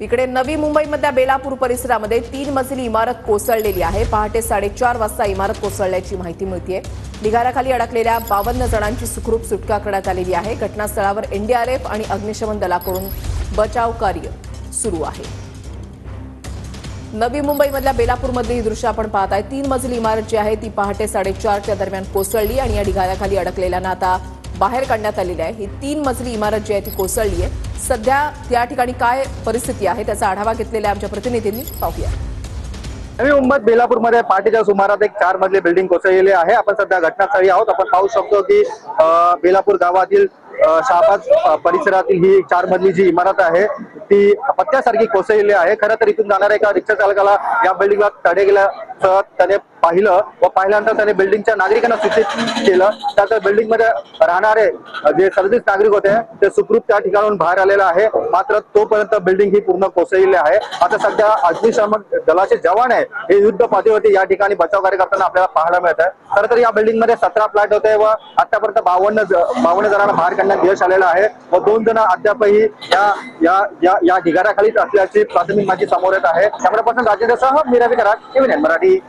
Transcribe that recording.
इकडे नवी मुंबईमधल्या बेलापूर परिसरामध्ये 3 मजली इमारत कोसळलेली आहे। पहाटे 4:30 वाजता इमारत कोसळल्याची माहिती मिळतेय। ढिगाऱ्याखाली अडकलेल्या 52 जणांची सुखरूप सुटका करण्यात आलेली आहे। घटनास्थळावर एनडीआरएफ आणि अग्निशमन दलाकडून बचाव कार्य सुरू आहे। नवी मुंबईमधल्या बेलापूरमधली ही दृश्य आपण पाहताय। 3 मजली इमारत जी आहे ती पहाटे 4:30च्या दरम्यान कोसळली आणि या ढिगाऱ्याखाली अडकलेल्यांना आता बाहेर काढण्यात आलेली आहे। ही 3 मजली इमारत जी आहे ती कोसळली आहे। सध्या त्या ठिकाणी काय परिस्थिती आहे त्याचा आढावा घेतलेला आमच्या प्रतिनिधींनी पाहूया। नवी मुंबईत बेलापूरमध्ये पहाटेच्या सुमारास एक 4 मजली बिल्डिंग कोसळलेली आहे। आपण सध्या घटनास्थळी आहोत। आपण पाहू शकतो की बेलापूर गावातील शाहबाज परिसरातील ही 4 मजली जी इमारत आहे ती पत्त्यासारखी कोसळलेली आहे। खरं तर इथून जाणाऱ्या एका रिक्षा चालकाला या बिल्डिंगला तडे गेल्याचं त्याने पाहिलं व पाहिल्यानंतर त्याने बिल्डिंगच्या नागरिकांना सूचित केलं। त्यानंतर बिल्डिंग मध्ये राहणारे जे सर्व्हिस नागरिक होते ते सुखरूप त्या ठिकाणाहून बाहेर आलेले आहे। मात्र तोपर्यंत बिल्डिंग ही पूर्ण कोसळलेली आहे। आता सध्या अग्निशमन दलाचे जवान आहे हे युद्ध पातळीवरती या ठिकाणी बचाव कार्य करताना आपल्याला पाहायला मिळत आहे। खरं तर या बिल्डिंग मध्ये 17 फ्लॅट होते व आतापर्यंत 52 जणांना बाहेर काढण्यात यश आलेलं आहे व 2 जण अद्यापही या ढिगाऱ्याखालीच असल्याची प्राथमिक माहिती समोर येत आहे। त्यामुळे राजेंद्र सह मी रवी कराड, टीव्ही 9 मराठी।